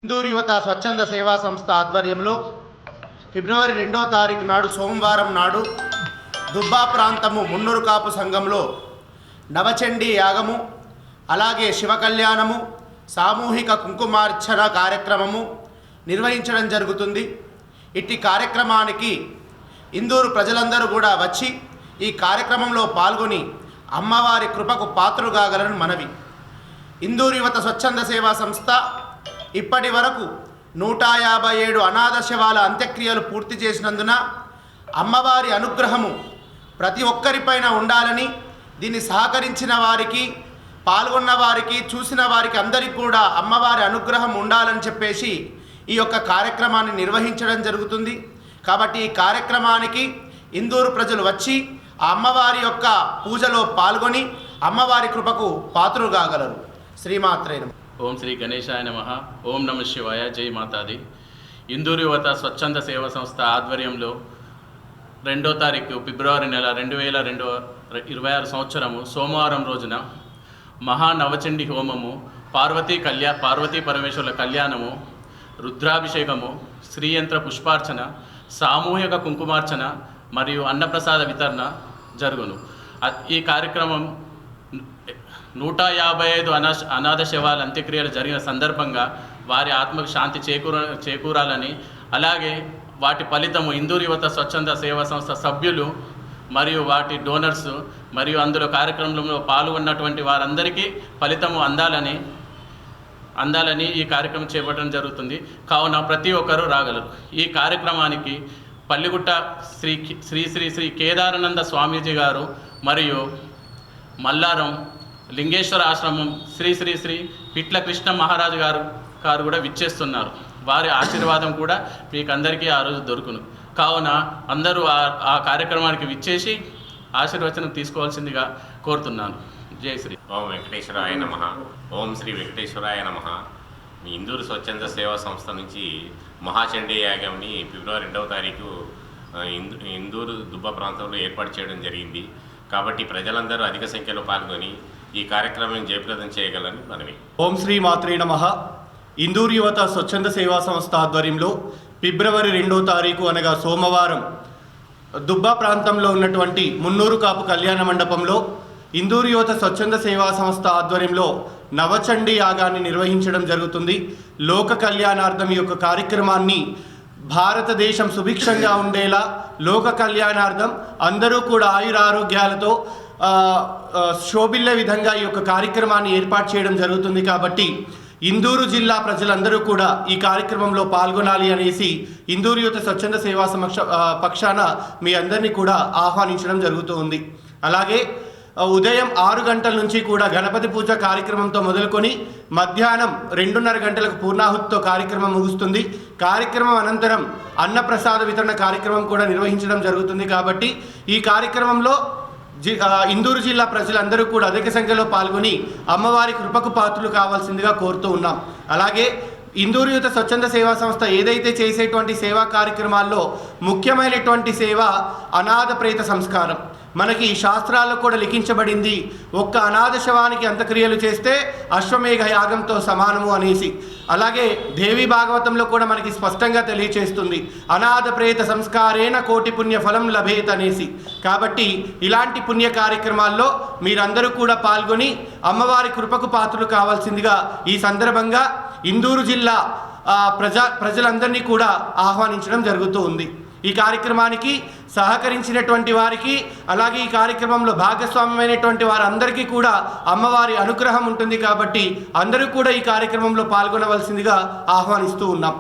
హిందూ యువత స్వచ్ఛంద సేవా సంస్థ ఆధ్వర్యంలో ఫిబ్రవరి 2వ తారీఖు నాడు సోమవారం నాడు దుబ్బా ప్రాంతము మున్నూరు కాపు సంఘంలో నవచండీ యాగము అలాగే శివ కళ్యాణము సామూహిక కుంకుమార్చన కార్యక్రమము నిర్వహించడం జరుగుతుంది. ఇట్టి కార్యక్రమానికి ఇందూరు ప్రజలందరూ కూడా వచ్చి ఈ కార్యక్రమంలో పాల్గొని అమ్మవారి కృపకు పాత్రులు కాగలని మనవి. ఇందూరు యువత స్వచ్ఛంద సేవా సంస్థ ఇప్పటి వరకు 157 అనాథ శవాల అంత్యక్రియలు పూర్తి చేసినందున అమ్మవారి అనుగ్రహము ప్రతి ఒక్కరిపైన ఉండాలని, దీన్ని సహకరించిన వారికి, పాల్గొన్న వారికి, చూసిన వారికి అందరికీ కూడా అమ్మవారి అనుగ్రహం ఉండాలని చెప్పేసి ఈ యొక్క కార్యక్రమాన్ని నిర్వహించడం జరుగుతుంది. కాబట్టి ఈ కార్యక్రమానికి ఇందూరు ప్రజలు వచ్చి ఆ అమ్మవారి యొక్క పూజలో పాల్గొని అమ్మవారి కృపకు పాత్రులు కాగలరు. శ్రీమాత్రే నమః. ఓం శ్రీ గణేశాయ నమః. ఓం నమ శివాయ. జై మాతాది. ఇందూరు యువత స్వచ్ఛంద సేవా సంస్థ ఆధ్వర్యంలో 2వ తారీఖు ఫిబ్రవరి నెల 2026 సంవత్సరము సోమవారం రోజున మహానవచండి హోమము, పార్వతీ పరమేశ్వరుల కళ్యాణము, రుద్రాభిషేకము, శ్రీయంత్ర పుష్పార్చన, సామూహిక కుంకుమార్చన మరియు అన్నప్రసాద వితరణ జరుగును. ఈ కార్యక్రమం 155 అనాథ శవాల అంత్యక్రియలు జరిగిన సందర్భంగా వారి ఆత్మకు శాంతి చేకూరాలని, అలాగే వాటి ఫలితము ఇందూరు యువత స్వచ్ఛంద సేవా సంస్థ సభ్యులు మరియు వాటి డోనర్స్ మరియు అందులో కార్యక్రమంలో పాల్గొన్నటువంటి వారందరికీ ఫలితము అందాలని ఈ కార్యక్రమం చేపట్టడం జరుగుతుంది. కావున ప్రతి ఒక్కరూ రాగలరు. ఈ కార్యక్రమానికి పల్లిగుట్ట శ్రీ శ్రీ శ్రీ శ్రీ కేదారానంద స్వామీజీ గారు మరియు మల్లారం లింగేశ్వర ఆశ్రమం శ్రీ శ్రీ శ్రీ పిట్ల కృష్ణ మహారాజు గారు కూడా విచ్చేస్తున్నారు. వారి ఆశీర్వాదం కూడా మీకు అందరికీ ఆ రోజు దొరుకును. కావున అందరూ ఆ కార్యక్రమానికి విచ్చేసి ఆశీర్వచనం తీసుకోవాల్సిందిగా కోరుతున్నాను. జై శ్రీ. ఓం వెంకటేశ్వరాయ నమః. ఓం శ్రీ వెంకటేశ్వరాయ నమః. మీ ఇందూరు స్వచ్ఛంద సేవా సంస్థ నుంచి మహాచండీ యాగంని ఫిబ్రవరి 2వ తారీఖు ఇందూరు దుబ్బ ప్రాంతంలో ఏర్పాటు చేయడం జరిగింది. కాబట్టి ప్రజలందరూ అధిక సంఖ్యలో పాల్గొని ఈ కార్యక్రమం జయప్రదం చేయగలని మనవి. ఓం శ్రీ మాత్రే నమః. ఇందూరు యువత స్వచ్ఛంద సేవా సంస్థ ఆధ్వర్యంలో ఫిబ్రవరి 2వ తారీఖు అనగా సోమవారం దుబ్బా ప్రాంతంలో ఉన్నటువంటి మున్నూరు కాపు కళ్యాణ మండపంలో ఇందూరు యువత స్వచ్ఛంద సేవా సంస్థ ఆధ్వర్యంలో నవచండీ యాగాన్ని నిర్వహించడం జరుగుతుంది. లోక కళ్యాణార్థం ఈ యొక్క కార్యక్రమాన్ని భారతదేశం సుభిక్షంగా ఉండేలా, లోక కళ్యాణార్థం అందరూ కూడా ఆయురారోగ్యాలతో శోభిల్లే విధంగా ఈ యొక్క కార్యక్రమాన్ని ఏర్పాటు చేయడం జరుగుతుంది. కాబట్టి ఇందూరు జిల్లా ప్రజలందరూ కూడా ఈ కార్యక్రమంలో పాల్గొనాలి అనేసి ఇందూరు యువత స్వచ్ఛంద సేవా పక్షాన మీ అందరినీ కూడా ఆహ్వానించడం జరుగుతూ ఉంది. అలాగే ఉదయం 6 గంటల నుంచి కూడా గణపతి పూజ కార్యక్రమంతో మొదలుకొని మధ్యాహ్నం 2:30 గంటలకు పూర్ణాహుతితో కార్యక్రమం ముగుస్తుంది. కార్యక్రమం అనంతరం అన్నప్రసాద వితరణ కార్యక్రమం కూడా నిర్వహించడం జరుగుతుంది. కాబట్టి ఈ కార్యక్రమంలో ఇందూరు జిల్లా ప్రజలందరూ కూడా అధిక సంఖ్యలో పాల్గొని అమ్మవారి కృపకు పాత్రలు కావాల్సిందిగా కోరుతూ ఉన్నాం. అలాగే ఇందూరు యువత స్వచ్ఛంద సేవా సంస్థ ఏదైతే చేసేటువంటి సేవా కార్యక్రమాల్లో ముఖ్యమైనటువంటి సేవ అనాథ ప్రేత సంస్కారం. మనకి శాస్త్రాల్లో కూడా లిఖించబడింది, ఒక్క అనాథ శవానికి అంత్యక్రియలు చేస్తే అశ్వమేఘ యాగంతో సమానము అనేసి. అలాగే దేవి భాగవతంలో కూడా మనకి స్పష్టంగా తెలియచేస్తుంది, అనాథ ప్రేత సంస్కారేణ కోటి పుణ్య ఫలం లభేత్ అనేసి. కాబట్టి ఇలాంటి పుణ్య కార్యక్రమాల్లో మీరందరూ కూడా పాల్గొని అమ్మవారి కృపకు పాత్రలు కావాల్సిందిగా ఈ సందర్భంగా ఇందూరు జిల్లా ప్రజలందరినీ కూడా ఆహ్వానించడం జరుగుతూ ఉంది. ఈ కార్యక్రమానికి సహకరించినటువంటి వారికి, అలాగే ఈ కార్యక్రమంలో భాగస్వామ్యమైనటువంటి వారందరికీ కూడా అమ్మవారి అనుగ్రహం ఉంటుంది. కాబట్టి అందరూ కూడా ఈ కార్యక్రమంలో పాల్గొనవలసిందిగా ఆహ్వానిస్తూ ఉన్నాం.